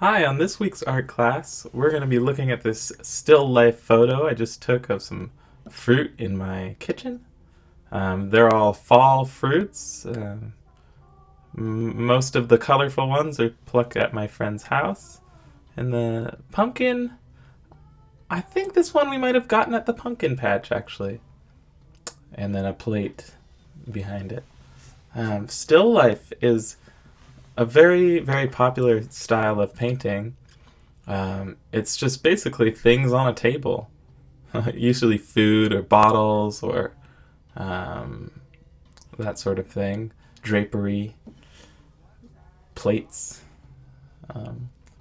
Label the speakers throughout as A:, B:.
A: Hi, on this week's art class, we're going to be looking at this still life photo I just took of some fruit in my kitchen. They're all fall fruits. Most of the colorful ones are plucked at my friend's house. And the pumpkin, I think this one we might have gotten at the pumpkin patch actually. And then a plate behind it. Still life is a very, very popular style of painting. It's just basically things on a table, usually food or bottles or um, that sort of thing, drapery, plates.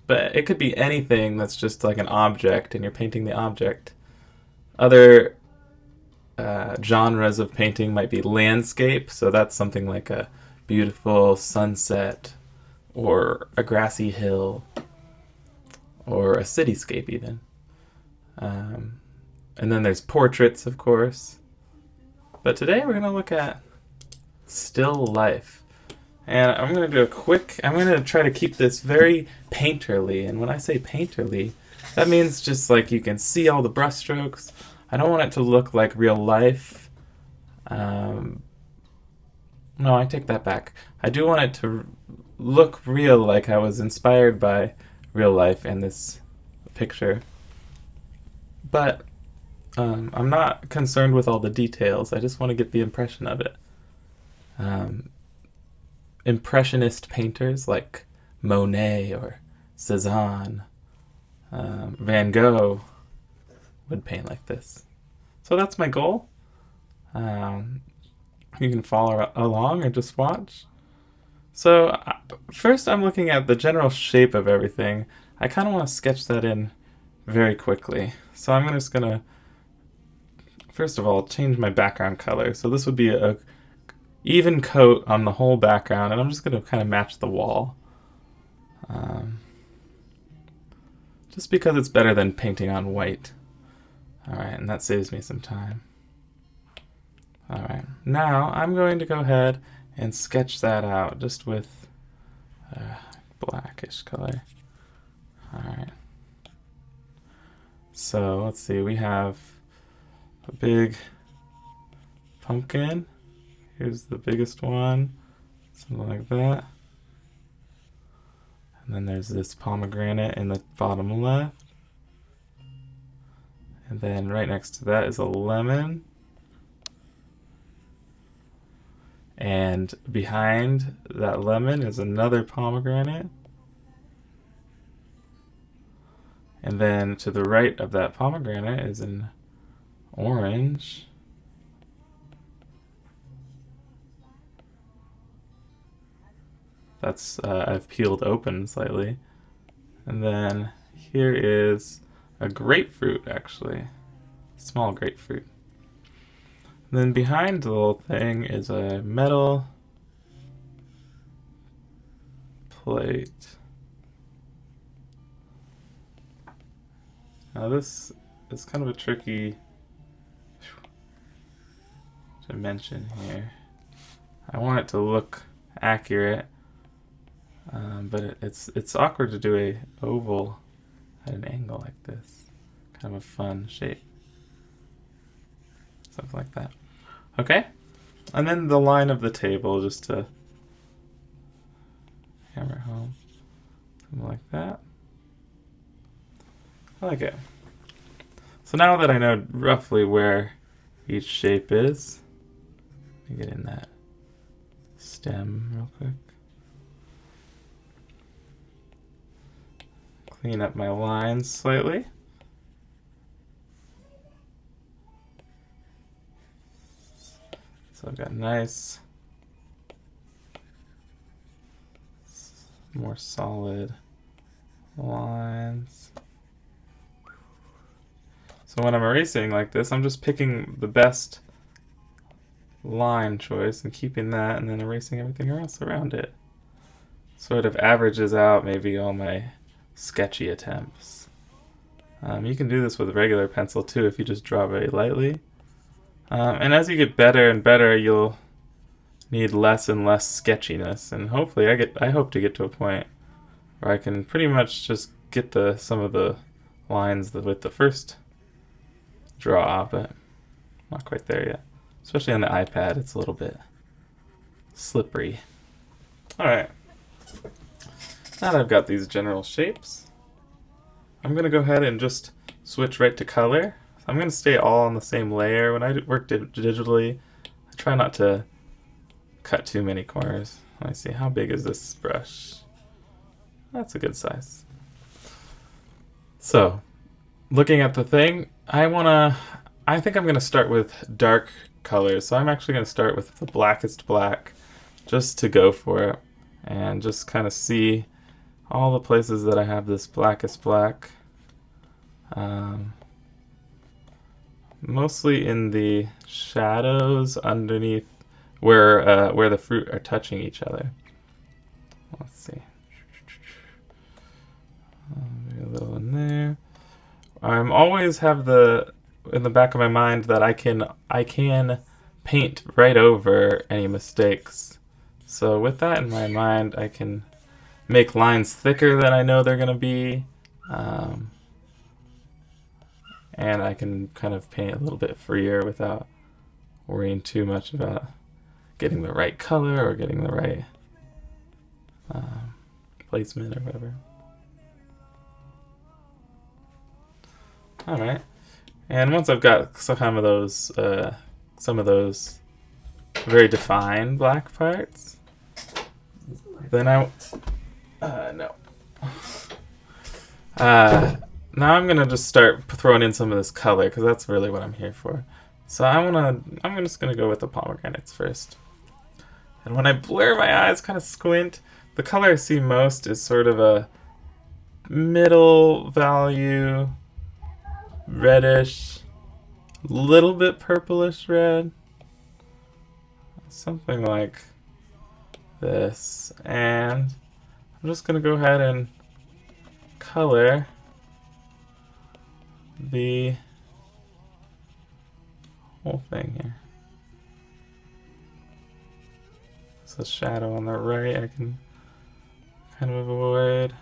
A: But it could be anything that's just like an object and you're painting the object. Other genres of painting might be landscape, so that's something like a beautiful sunset or a grassy hill or a cityscape even. Um, and then there's portraits, of course. But today we're going to look at still life. And I'm going to do I'm going to try to keep this very painterly. And when I say painterly, that means just like you can see all the brushstrokes. I don't want it to look like real life. No, I take that back. I do want it to look real, like I was inspired by real life in this picture. But I'm not concerned with all the details. I just want to get the impression of it. Impressionist painters like Monet or Cezanne, Van Gogh would paint like this. So that's my goal. You can follow along or just watch. So first I'm looking at the general shape of everything. I kind of want to sketch that in very quickly. So I'm just going to, first of all, change my background color. So this would be a even coat on the whole background, and I'm just going to kind of match the wall. Just because it's better than painting on white. Alright, and that saves me some time. Alright, now I'm going to go ahead and sketch that out just with a blackish color. Alright. So let's see, we have a big pumpkin. Here's the biggest one, something like that. And then there's this pomegranate in the bottom left. And then right next to that is a lemon. And behind that lemon is another pomegranate. And then to the right of that pomegranate is an orange. That's I've peeled open slightly. And then here is a grapefruit, actually. Small grapefruit. And then behind the little thing is a metal plate. Now this is kind of a tricky dimension here. I want it to look accurate, but it's awkward to do a oval at an angle like this. Kind of a fun shape. Something like that. Okay, and then the line of the table, just to hammer it home. Something like that. I like it. So now that I know roughly where each shape is, let me get in that stem real quick. Clean up my lines slightly. So I've got nice, more solid lines. So when I'm erasing like this, I'm just picking the best line choice and keeping that, and then erasing everything else around it. Sort of averages out maybe all my sketchy attempts. You can do this with a regular pencil too if you just draw very lightly. And as you get better and better, you'll need less and less sketchiness, and hopefully I hope to get to a point where I can pretty much just get some of the lines with the first draw, but not quite there yet. Especially on the iPad, it's a little bit slippery. Alright, now that I've got these general shapes, I'm going to go ahead and just switch right to color. I'm going to stay all on the same layer. When I work digitally, I try not to cut too many corners. Let me see, how big is this brush? That's a good size. So, looking at the thing, I think I'm going to start with dark colors. So I'm actually going to start with the blackest black, just to go for it, and just kind of see all the places that I have this blackest black. Mostly in the shadows underneath where the fruit are touching each other. Let's see. Maybe a little in there. I'm always have in the back of my mind that I can paint right over any mistakes. So with that in my mind, I can make lines thicker than I know they're going to be. And I can kind of paint a little bit freer without worrying too much about getting the right color or getting the right placement or whatever. Alright, and once I've got some of those very defined black parts, then now I'm gonna just start throwing in some of this color, because that's really what I'm here for. So I'm just gonna go with the pomegranates first. And when I blur my eyes, kind of squint, the color I see most is sort of a middle value, reddish, little bit purplish red, something like this. And I'm just gonna go ahead and color the whole thing here. So shadow on the right I can kind of avoid.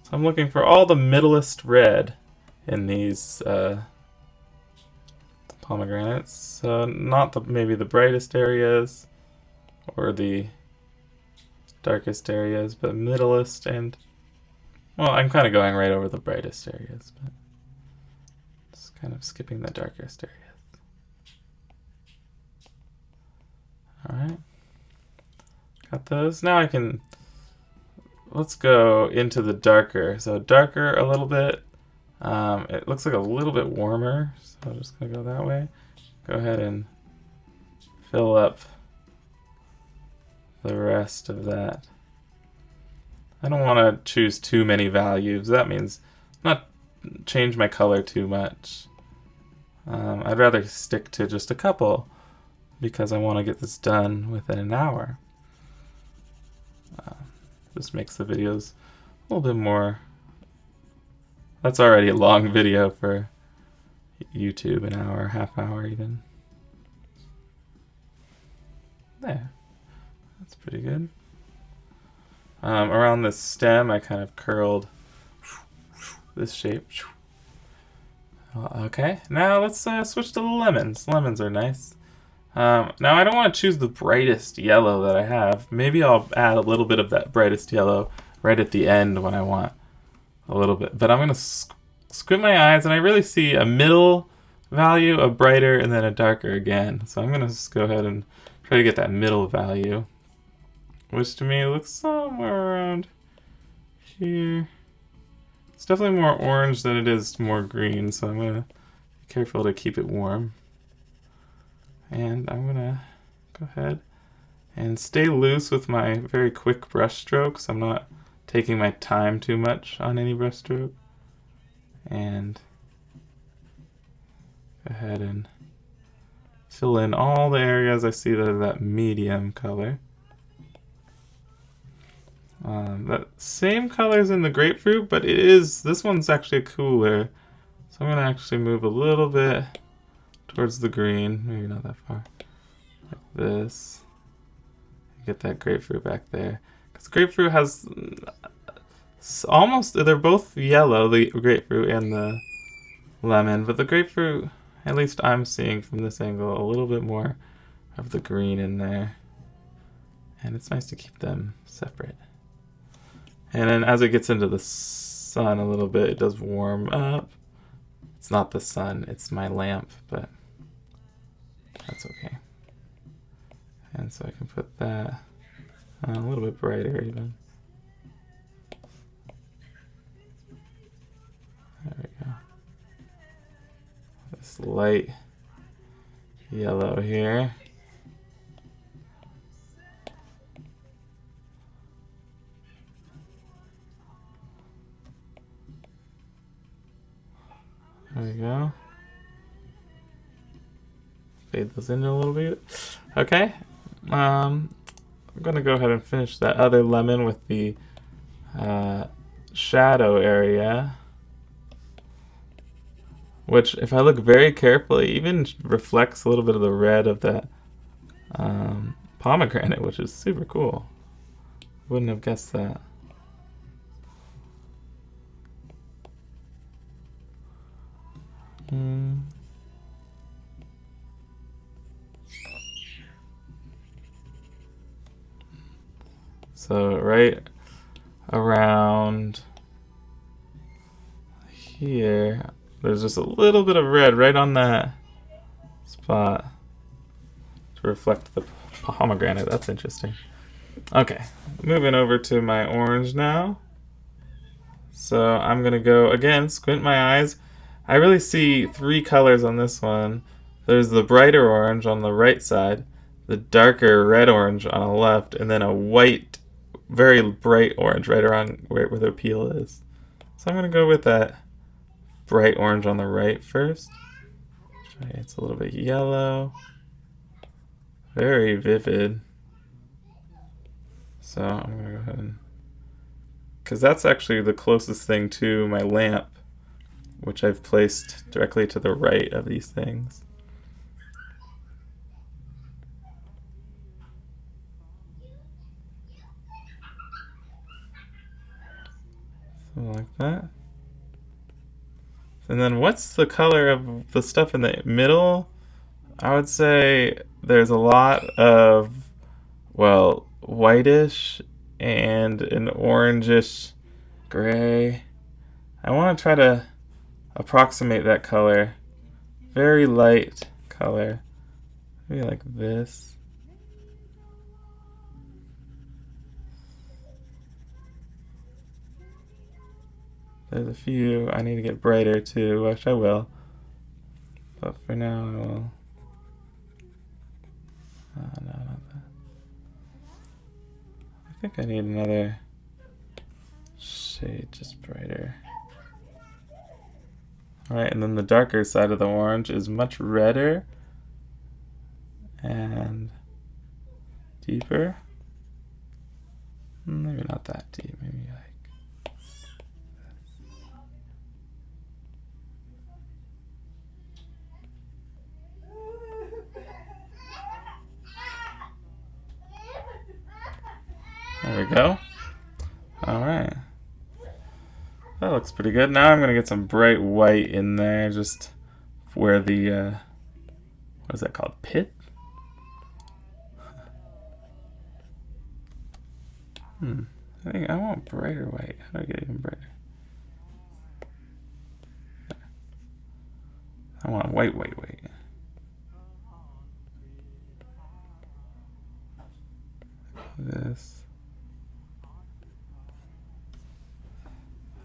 A: So I'm looking for all the middlest red in these pomegranates. So not maybe the brightest areas or the darkest areas, but middlest, and well, I'm kind of going right over the brightest areas, but just kind of skipping the darkest areas. Alright, got those. Now let's go into the darker. So darker a little bit. It looks like a little bit warmer, so I'm just going to go that way. Go ahead and fill up the rest of that. I don't want to choose too many values. That means not change my color too much. I'd rather stick to just a couple, because I want to get this done within an hour. This makes the videos a little bit more... That's already a long video for YouTube, an hour, half hour even. There. That's pretty good. Around this stem, I kind of curled this shape. Okay, now let's switch to the lemons. Lemons are nice. Now I don't want to choose the brightest yellow that I have. Maybe I'll add a little bit of that brightest yellow right at the end when I want a little bit. But I'm going to squint my eyes, and I really see a middle value, a brighter, and then a darker again. So I'm going to just go ahead and try to get that middle value, which to me looks somewhere around here. It's definitely more orange than it is more green, so I'm going to be careful to keep it warm. And I'm going to go ahead and stay loose with my very quick brush strokes. I'm not taking my time too much on any brush stroke. And go ahead and fill in all the areas I see that are that medium color. That same color is in the grapefruit, but this one's actually cooler. So I'm going to actually move a little bit towards the green, maybe not that far, like this. Get that grapefruit back there. Because grapefruit has almost, they're both yellow, the grapefruit and the lemon, but the grapefruit, at least I'm seeing from this angle, a little bit more of the green in there. And it's nice to keep them separate. And then as it gets into the sun a little bit, it does warm up. It's not the sun, it's my lamp, but that's okay. And so I can put that a little bit brighter even. There we go. This light yellow here. There we go. Fade those in a little bit. Okay. I'm gonna go ahead and finish that other lemon with the shadow area, which, if I look very carefully, even reflects a little bit of the red of that pomegranate, which is super cool. Wouldn't have guessed that. So right around here, there's just a little bit of red right on that spot to reflect the pomegranate. That's interesting. Okay, moving over to my orange now. So I'm gonna go again, squint my eyes. I really see three colors on this one. There's the brighter orange on the right side, the darker red orange on the left, and then a white, very bright orange right around where the peel is. So I'm gonna go with that bright orange on the right first. It's a little bit yellow, very vivid. So I'm gonna go ahead and, because that's actually the closest thing to my lamp, which I've placed directly to the right of these things. So like that. And then what's the color of the stuff in the middle? I would say there's a lot of, well, whitish and an orangish gray. I want to try to approximate that color. Very light color. Maybe like this. There's a few I need to get brighter too, which I will. But for now I will. Oh, no, not that. I think I need another shade, just brighter. Alright, and then the darker side of the orange is much redder and deeper. Maybe not that deep, maybe like. There we go. Alright. That looks pretty good. Now I'm going to get some bright white in there, just where the, what is that called? Pit? I think I want brighter white. How do I get even brighter? I want white. This.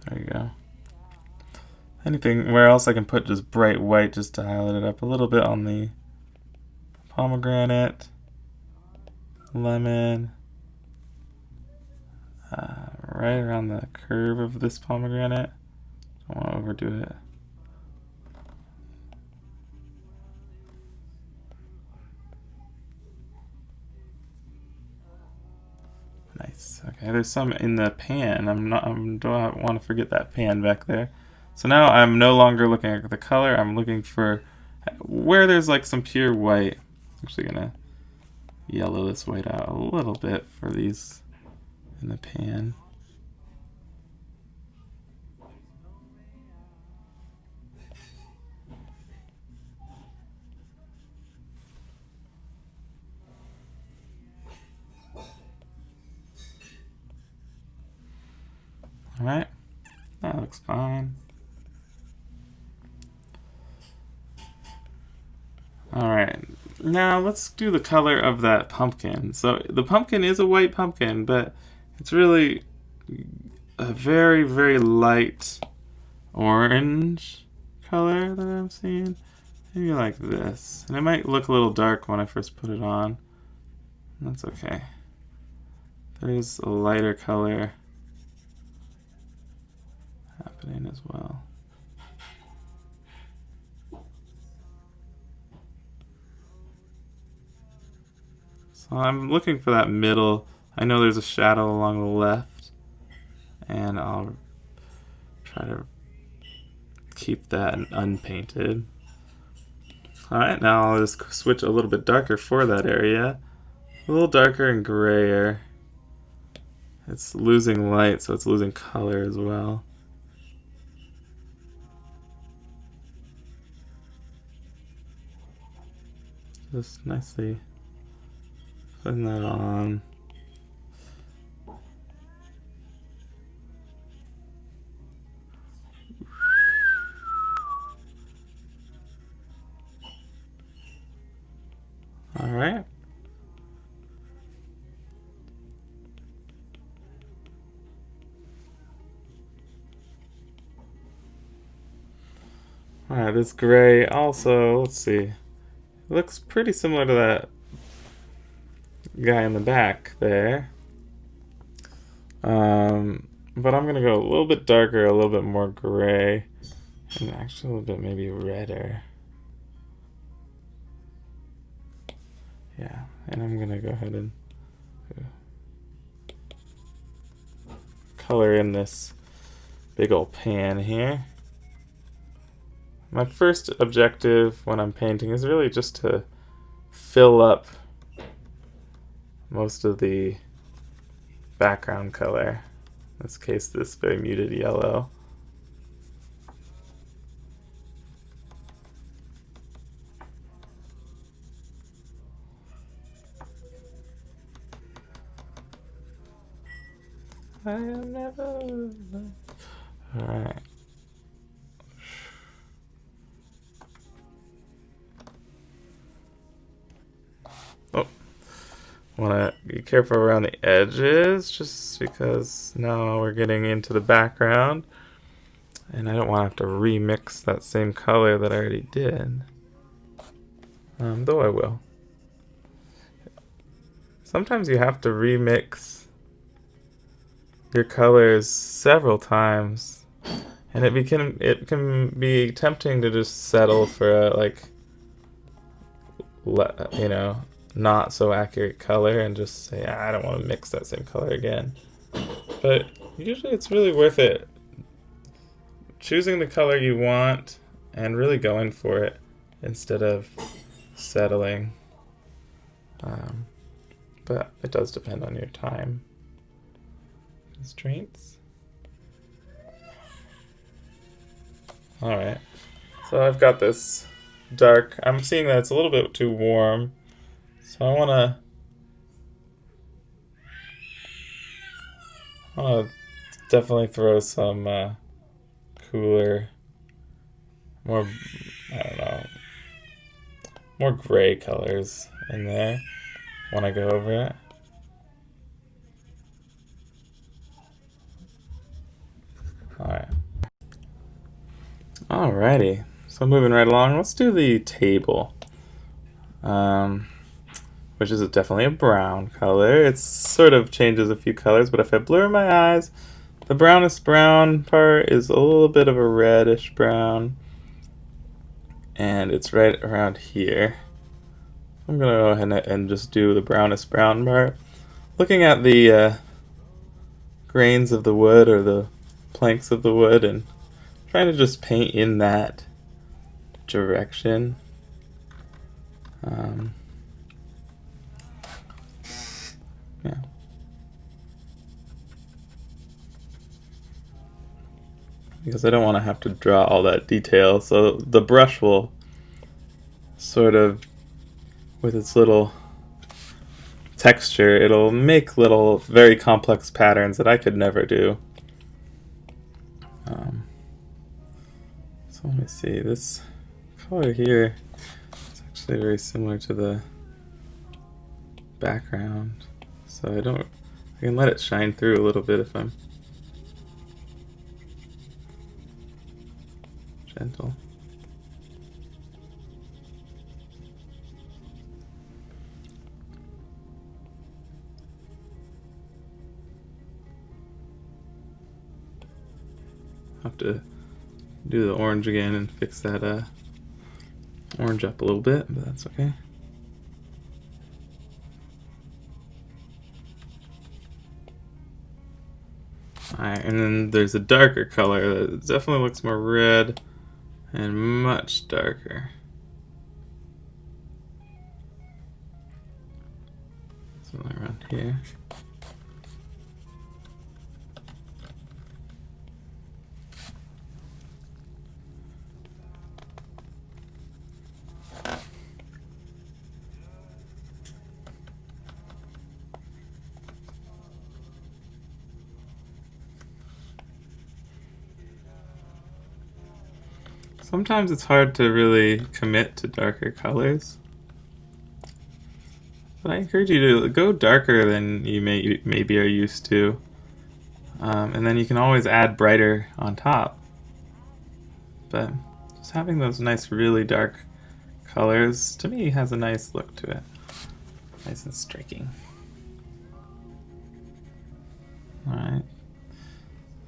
A: There you go. Anything where else I can put just bright white just to highlight it up a little bit on the pomegranate, lemon, right around the curve of this pomegranate. Don't want to overdo it. Nice. Okay, there's some in the pan. I don't want to forget that pan back there. So now I'm no longer looking at the color. I'm looking for where there's like some pure white. I'm actually gonna yellow this white out a little bit for these in the pan. Alright, that looks fine. Alright, now let's do the color of that pumpkin. So the pumpkin is a white pumpkin, but it's really a very, very light orange color that I'm seeing. Maybe like this. And it might look a little dark when I first put it on. That's okay. There's a lighter color happening as well. So I'm looking for that middle. I know there's a shadow along the left, and I'll try to keep that unpainted. Alright, now I'll just switch a little bit darker for that area. A little darker and grayer. It's losing light, so it's losing color as well. Just nicely putting that on. All right. All right, this gray also, let's see. It looks pretty similar to that guy in the back there. But I'm gonna go a little bit darker, a little bit more gray, and actually a little bit maybe redder. Yeah, and I'm gonna go ahead and color in this big old pan here. My first objective when I'm painting is really just to fill up most of the background color. In this case, this very muted yellow. I am never. Alright. Oh. Want to be careful around the edges just because now we're getting into the background. And I don't want to have to remix that same color that I already did. Though I will. Sometimes you have to remix your colors several times, and it can be tempting to just settle for a, not so accurate color and just say, I don't want to mix that same color again. But usually it's really worth it choosing the color you want and really going for it instead of settling. But it does depend on your time constraints. Alright, so I've got this dark. I'm seeing that it's a little bit too warm, so I want to definitely throw some cooler, more, I don't know, more gray colors in there when I go over it. Alright. Alrighty. So moving right along, let's do the table. Which is definitely a brown color. It sort of changes a few colors, but if I blur my eyes, the brownest brown part is a little bit of a reddish brown. And it's right around here. I'm gonna go ahead and just do the brownest brown part. Looking at the grains of the wood or the planks of the wood and trying to just paint in that direction. Yeah. Because I don't want to have to draw all that detail, so the brush will sort of, with its little texture, it'll make little very complex patterns that I could never do. So let me see, this color here is actually very similar to the background. So I can let it shine through a little bit if I'm gentle. Have to do the orange again and fix that orange up a little bit, but that's okay. Alright, and then there's a darker color that definitely looks more red and much darker. Something around here. Sometimes it's hard to really commit to darker colors, but I encourage you to go darker than you maybe are used to, and then you can always add brighter on top. But just having those nice, really dark colors, to me, has a nice look to it. Nice and striking. Alright,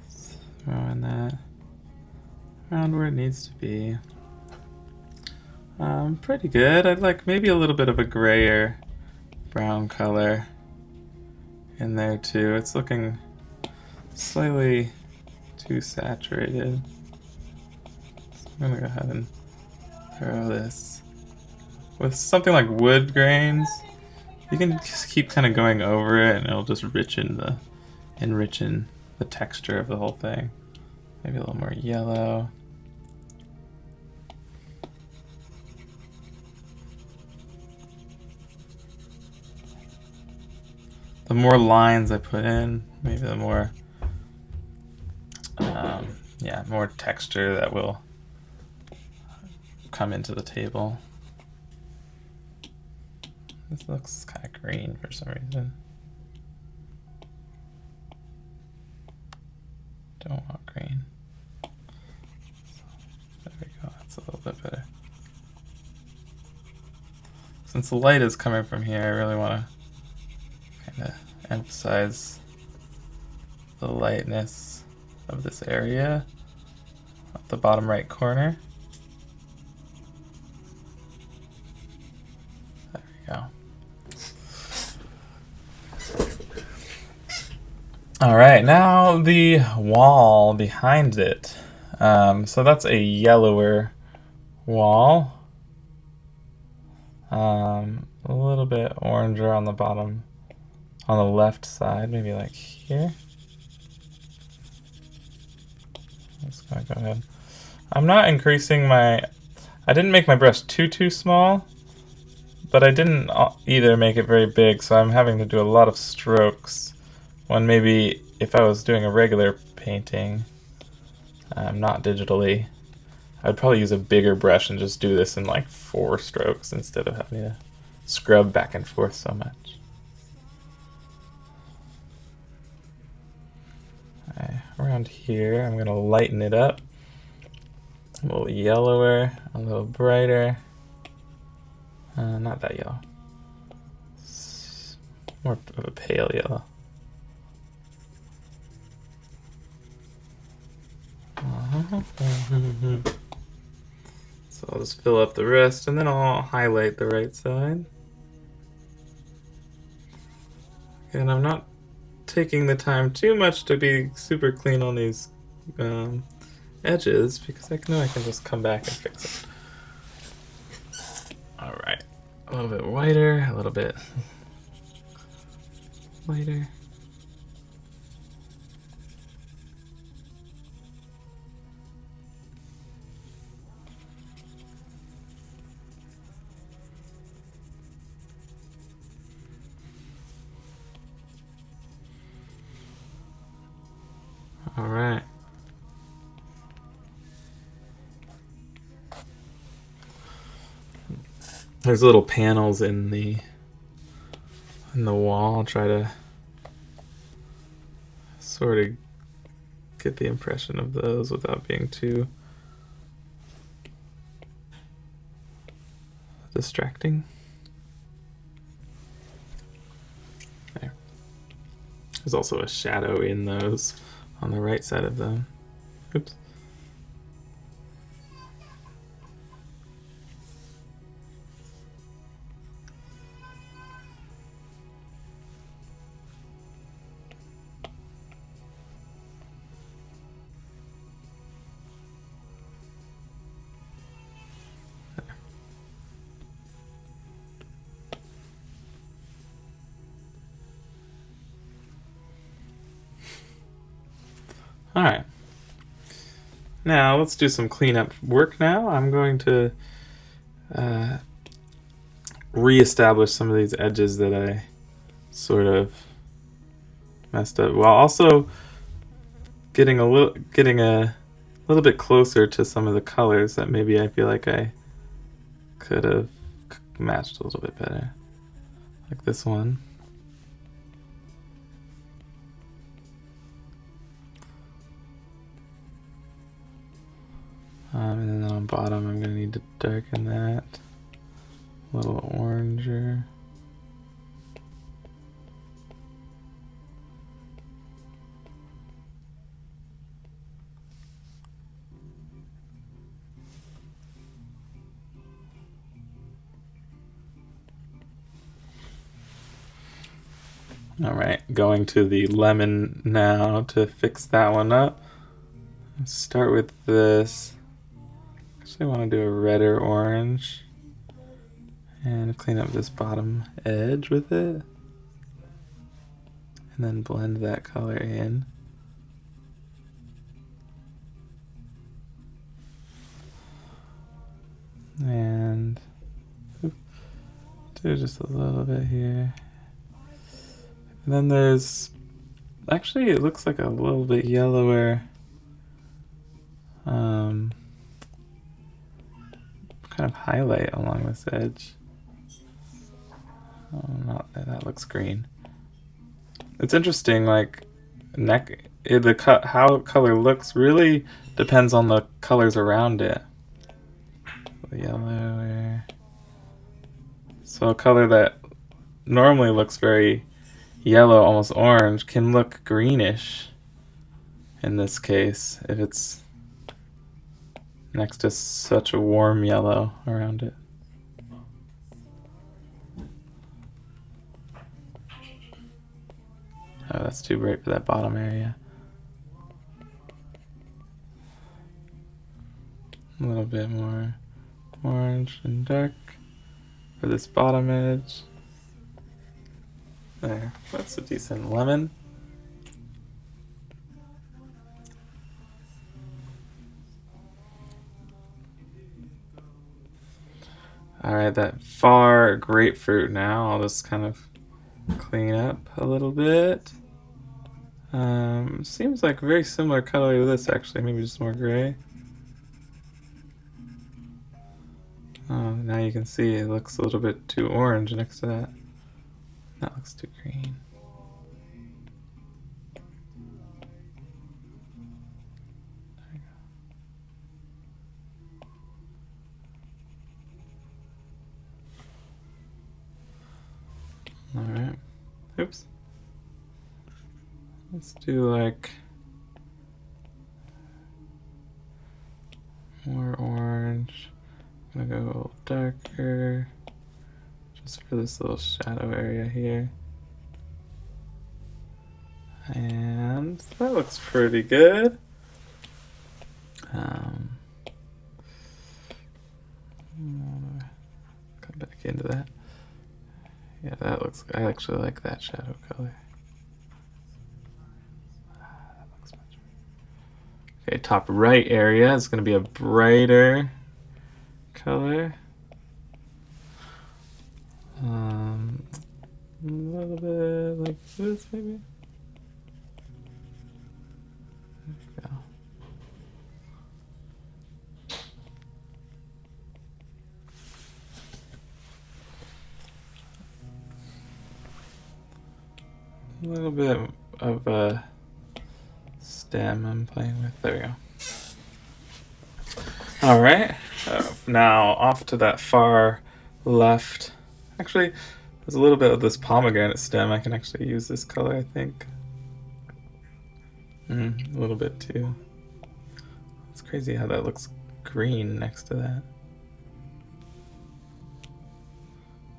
A: throw in that around where it needs to be. Pretty good. I'd like maybe a little bit of a grayer brown color in there too. It's looking slightly too saturated. So I'm gonna go ahead and throw this. With something like wood grains, you can just keep kind of going over it and it'll just enrichen the texture of the whole thing. Maybe a little more yellow. The more lines I put in, maybe the more, more texture that will come into the table. This looks kind of green for some reason. Don't want green. There we go, that's a little bit better. Since the light is coming from here, I really want to kind of emphasize the lightness of this area at the bottom right corner. There we go. Alright, now the wall behind it. So that's a yellower wall. A little bit oranger on the bottom, on the left side, maybe like here. I'm just gonna go ahead. I'm not increasing I didn't make my brush too small, but I didn't either make it very big, so I'm having to do a lot of strokes when maybe if I was doing a regular painting, not digitally, I'd probably use a bigger brush and just do this in like 4 strokes instead of having to scrub back and forth so much. Around here, I'm going to lighten it up. A little yellower, a little brighter. Not that yellow. It's more of a pale yellow. So I'll just fill up the rest and then I'll highlight the right side. And I'm not taking the time too much to be super clean on these edges because I know I can just come back and fix it. Alright, a little bit whiter, a little bit lighter. Alright. There's little panels in the wall. I'll try to sort of get the impression of those without being too distracting. There. There's also a shadow in those on the right side of them. Oops. All right. Now let's do some cleanup work now. I'm going to reestablish some of these edges that I sort of messed up, while also getting a little bit closer to some of the colors that maybe I feel like I could have matched a little bit better, like this one. And then on bottom, I'm going to need to darken that a little oranger. All right, going to the lemon now to fix that one up. Let's start with this. Actually, I want to do a redder orange and clean up this bottom edge with it, and then blend that color in. And do just a little bit here. And then there's, actually it looks like a little bit yellower kind of highlight along this edge. Oh, not that looks green. It's interesting, like how color looks really depends on the colors around it. The yellow, so a color that normally looks very yellow, almost orange, can look greenish in this case if it's next to such a warm yellow around it. Oh, that's too bright for that bottom area. A little bit more orange and dark for this bottom edge. There, that's a decent lemon. Alright, that far grapefruit now, I'll just kind of clean up a little bit. Seems like a very similar color to this actually, maybe just more gray. Oh, now you can see it looks a little bit too orange next to that. That looks too green. Alright. Oops. Let's do like more orange. I'm gonna go a little darker just for this little shadow area here. And that looks pretty good. Come back into that. Yeah, that looks, I actually like that shadow color. That looks much better. Okay, top right area is going to be a brighter color. A little bit like this, maybe. There we go. a little bit of a stem I'm playing with. There we go. All right, now off to that far left. Actually, there's a little bit of this pomegranate stem. I can actually use this color, I think. A little bit too. It's crazy how that looks green next to that.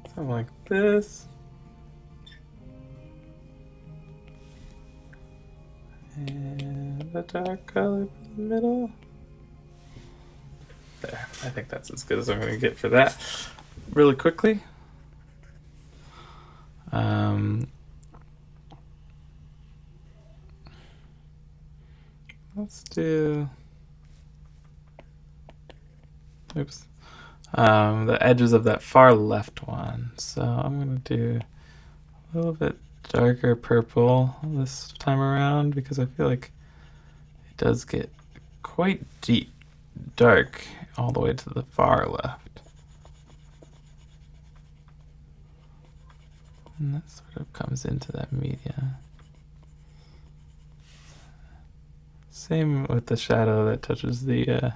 A: Something like this. And a dark color in the middle. There, I think that's as good as I'm going to get for that. Really quickly. Let's do, oops, the edges of that far left one. So I'm going to do a little bit darker purple this time around because I feel like it does get quite deep dark all the way to the far left. And that sort of comes into that media. Same with the shadow that touches the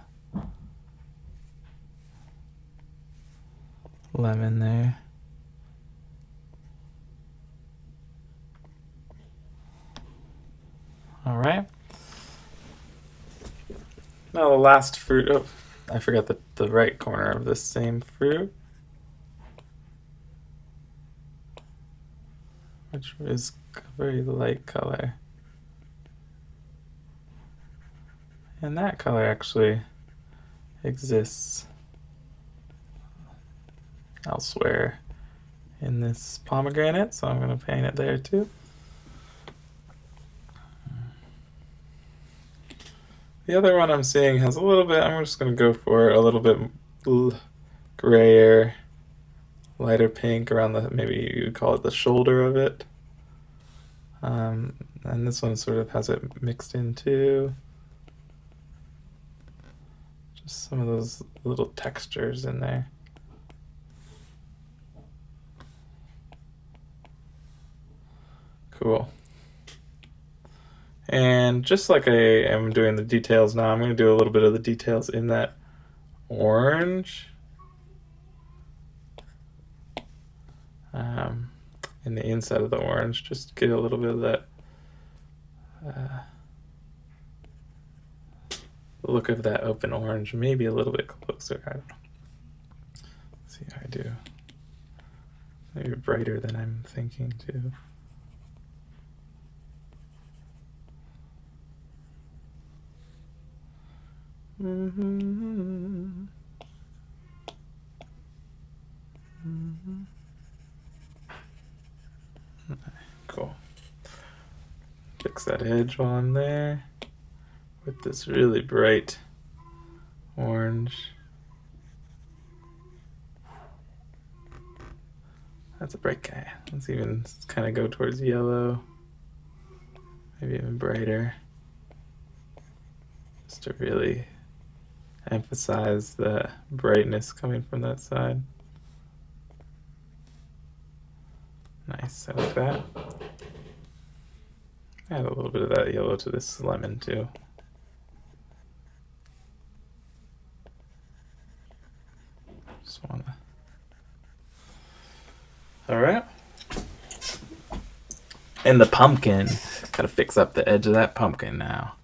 A: lemon there. All right. Now the last fruit. Oh, I forgot the right corner of this same fruit, which is a very light color. And that color actually exists elsewhere in this pomegranate, so I'm going to paint it there too. The other one I'm seeing has a little bit, I'm just going to go for a little bit grayer, lighter pink around the, maybe you would call it the shoulder of it. And this one sort of has it mixed in too. Just some of those little textures in there. Cool. And just like I am doing the details now, I'm going to do a little bit of the details in that orange. In the inside of the orange, just get a little bit of that look of that open orange, maybe a little bit closer. I don't know. Let's see how I do. Maybe brighter than I'm thinking too. Cool. Fix that edge while I'm there with this really bright orange. That's a bright guy. Let's even kind of go towards yellow, maybe even brighter, just to really emphasize the brightness coming from that side. Nice, I like that. Add a little bit of that yellow to this lemon too. Just wanna. All right. And the pumpkin. Gotta fix up the edge of that pumpkin now.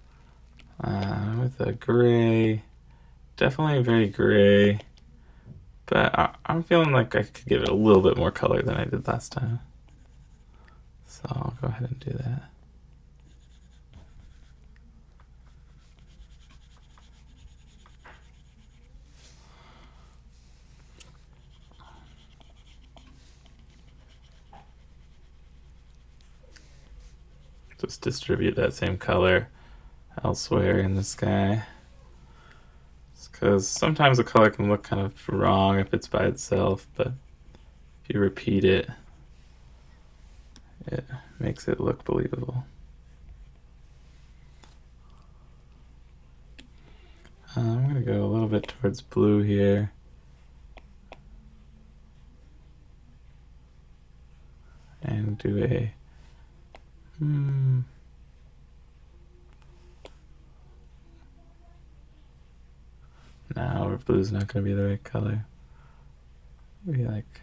A: With a gray, definitely very gray, but I'm feeling like I could give it a little bit more color than I did last time. So I'll go ahead and do that. Just distribute that same color elsewhere in the sky. Because sometimes a color can look kind of wrong if it's by itself, but if you repeat it, it makes it look believable. I'm going to go a little bit towards blue here. And do a Hmm. No, blue's not going to be the right color. Maybe like...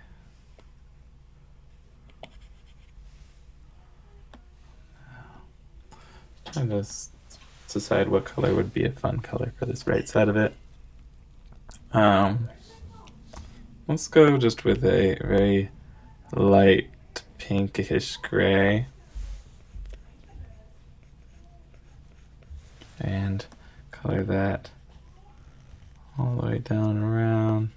A: trying to decide what color would be a fun color for this right side of it. Let's go just with a very light pinkish gray. And color that all the way down and around.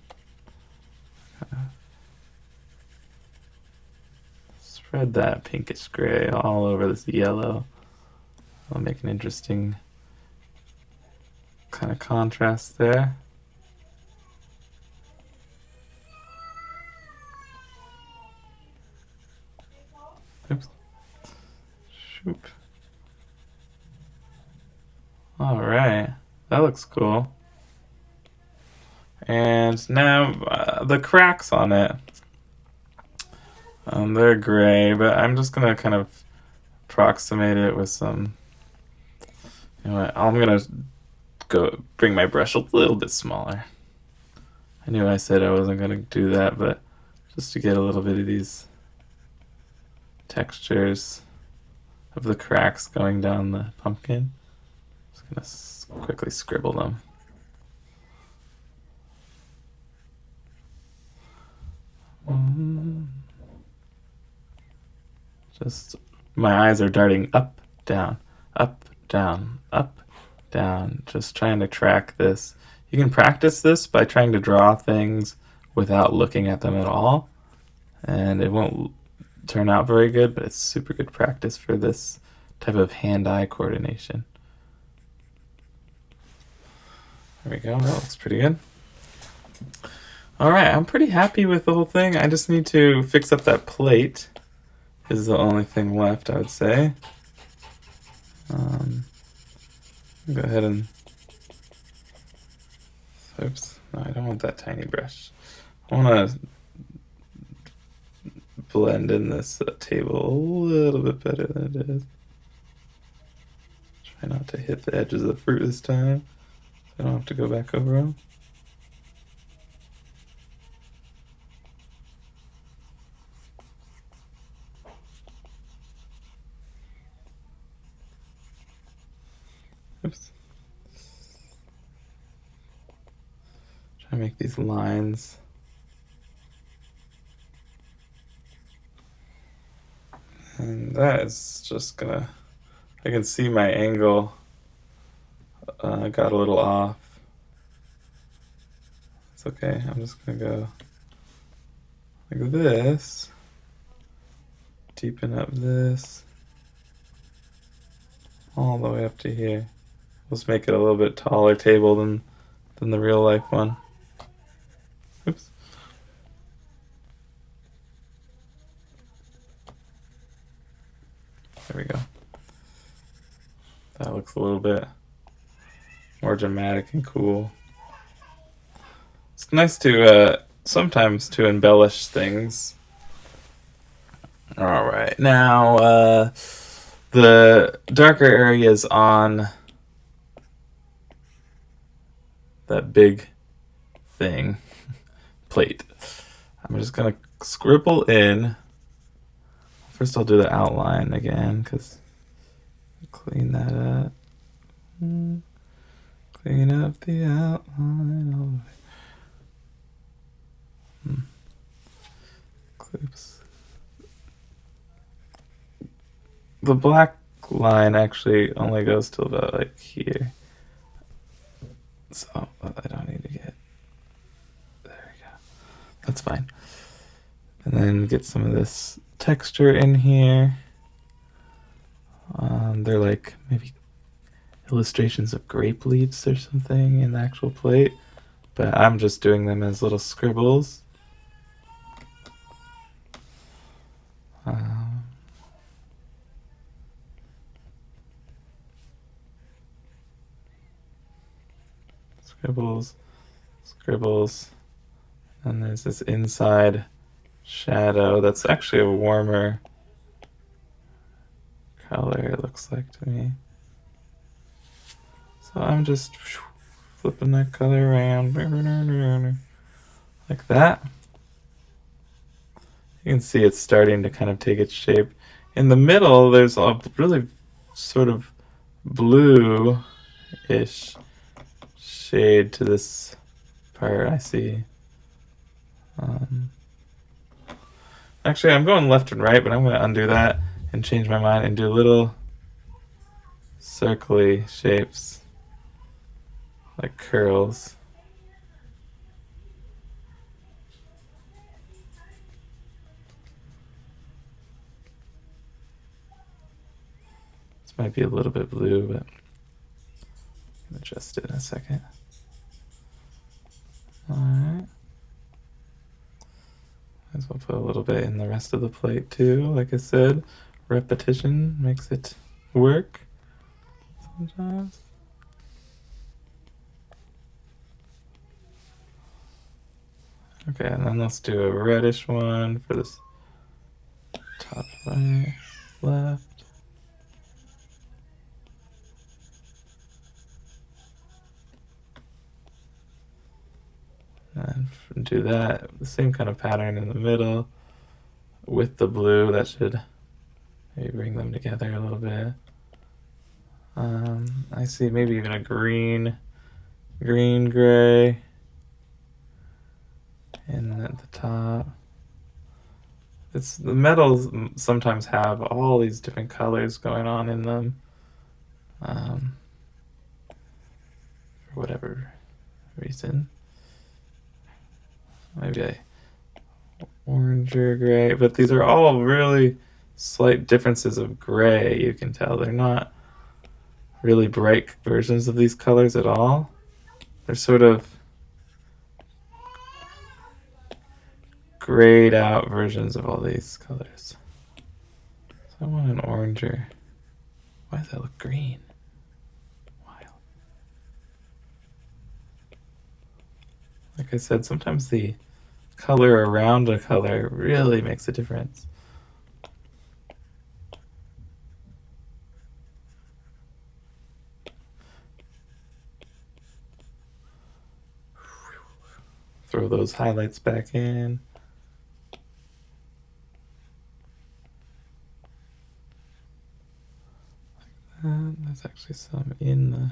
A: Spread that pinkish gray all over this yellow. I'll make an interesting kind of contrast there. Oops. Shoop. All right, that looks cool. And now the cracks on it. They're gray, but I'm just gonna kind of approximate it with some. You know what? I'm gonna go bring my brush a little bit smaller. I knew I said I wasn't gonna do that, but just to get a little bit of these textures of the cracks going down the pumpkin. Just gonna quickly scribble them. Just my eyes are darting up, down, up, down, up, down, just trying to track this. You can practice this by trying to draw things without looking at them at all, and it won't turn out very good, but it's super good practice for this type of hand-eye coordination. There we go, that looks pretty good. Alright, I'm pretty happy with the whole thing. I just need to fix up that plate. Is the only thing left, I would say. Go ahead and... Oops, no, I don't want that tiny brush. I want to blend in this table a little bit better than it is. Try not to hit the edges of the fruit this time. So I don't have to go back over them. Oops. Try to make these lines. And that is just gonna, I can see my angle got a little off. It's okay, I'm just gonna go like this, deepen up this, all the way up to here. Let's make it a little bit taller table than the real life one. Oops. There we go. That looks a little bit more dramatic and cool. It's nice to sometimes to embellish things. All right, now the darker areas on that big thing plate. I'm just gonna scribble in. First I'll do the outline again, because clean that up. Clean up the outline all the way. Clips. The black line actually only goes to about like here. So I don't need to get, there we go. That's fine. And then get some of this texture in here. They're like maybe illustrations of grape leaves or something in the actual plate, but I'm just doing them as little scribbles. Scribbles, scribbles, and there's this inside shadow that's actually a warmer color, it looks like to me. So I'm just flipping that color around like that. You can see it's starting to kind of take its shape. In the middle, there's a really sort of blue-ish shade to this part, I see. Actually, I'm going left and right, but I'm going to undo that and change my mind and do little circly shapes, like curls. This might be a little bit blue, but I can adjust it in a second. Alright. Might as well put a little bit in the rest of the plate too. Like I said, repetition makes it work sometimes. Okay, and then let's do a reddish one for this top right, left. And do that, the same kind of pattern in the middle with the blue. That should maybe bring them together a little bit. I see maybe even a green gray, and at the top. It's the metals sometimes have all these different colors going on in them, for whatever reason. Maybe a orange or gray, but these are all really slight differences of gray. You can tell they're not really bright versions of these colors at all. They're sort of grayed out versions of all these colors. So I want an oranger. Why does that look green? Wild. Like I said, sometimes the color around a color really makes a difference. Throw those highlights back in. There's actually some in the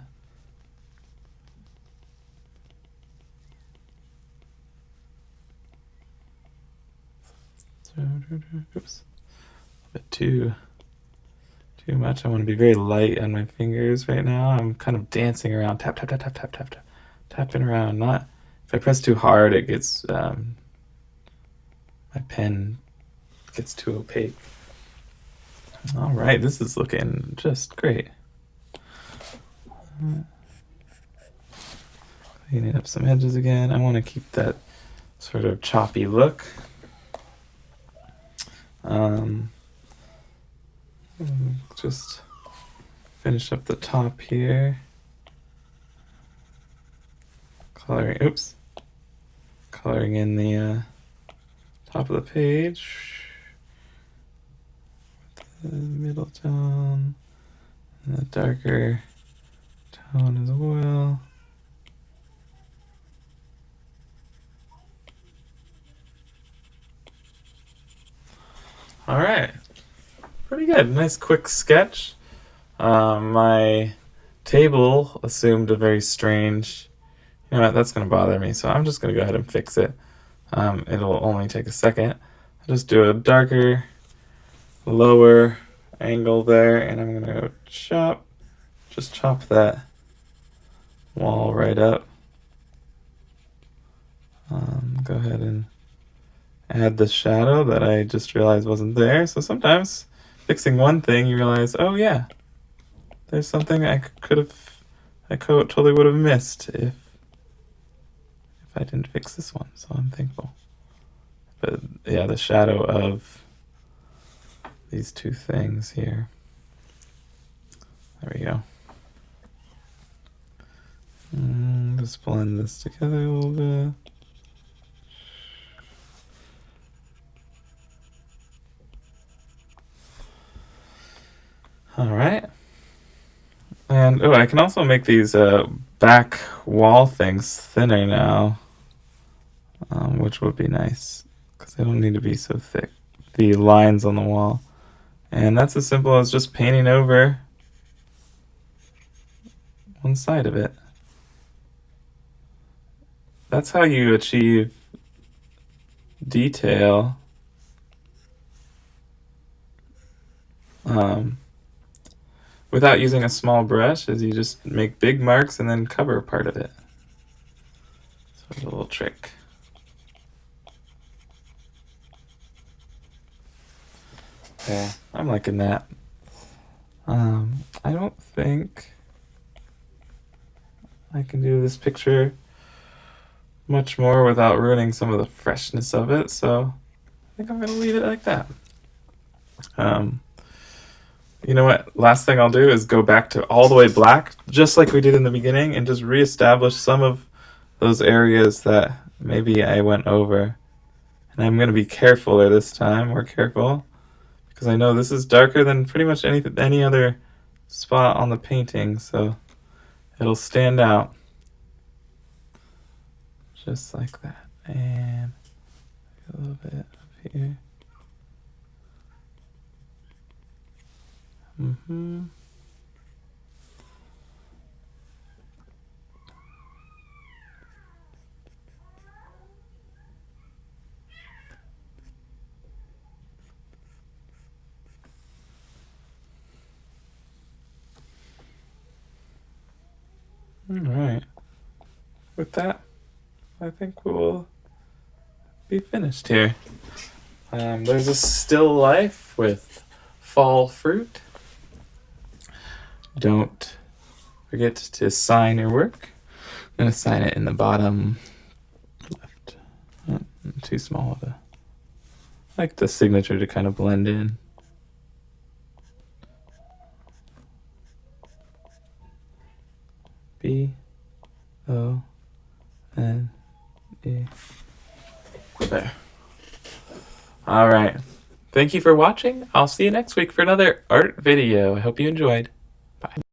A: oops, a bit too much. I want to be very light on my fingers right now. I'm kind of dancing around, tapping around. Not if I press too hard, it gets my pen gets too opaque. All right, this is looking just great. Cleaning up some edges again. I want to keep that sort of choppy look. Just finish up the top here. Coloring in the top of the page. The middle tone and the darker tone as well. All right, pretty good. Nice quick sketch. My table assumed a very strange, you know what, that's going to bother me, so I'm just going to go ahead and fix it. It'll only take a second. I'll just do a darker, lower angle there, and I'm going to just chop that wall right up. Go ahead and add the shadow that I just realized wasn't there. So sometimes fixing one thing, you realize, oh yeah, there's something I totally would have missed if I didn't fix this one. So I'm thankful. But yeah, the shadow of these two things here. There we go. Just blend this together a little bit. All right. And oh, I can also make these back wall things thinner now, which would be nice because they don't need to be so thick. The lines on the wall. And that's as simple as just painting over one side of it. That's how you achieve detail. Without using a small brush, is you just make big marks and then cover part of it. So it's a little trick. Okay, I'm liking that. I don't think I can do this picture much more without ruining some of the freshness of it, so I think I'm gonna leave it like that. You know what? Last thing I'll do is go back to all the way black, just like we did in the beginning, and just reestablish some of those areas that maybe I went over. And I'm going to be carefuler this time, more careful, because I know this is darker than pretty much any other spot on the painting, so it'll stand out. Just like that. And a little bit up here. All right. With that, I think we'll be finished here. There's a still life with fall fruit. Don't forget to sign your work. I'm going to sign it in the bottom left. Oh, too small of a... I like the signature to kind of blend in. B-O-N-E. There. All right. Thank you for watching. I'll see you next week for another art video. I hope you enjoyed. Bye.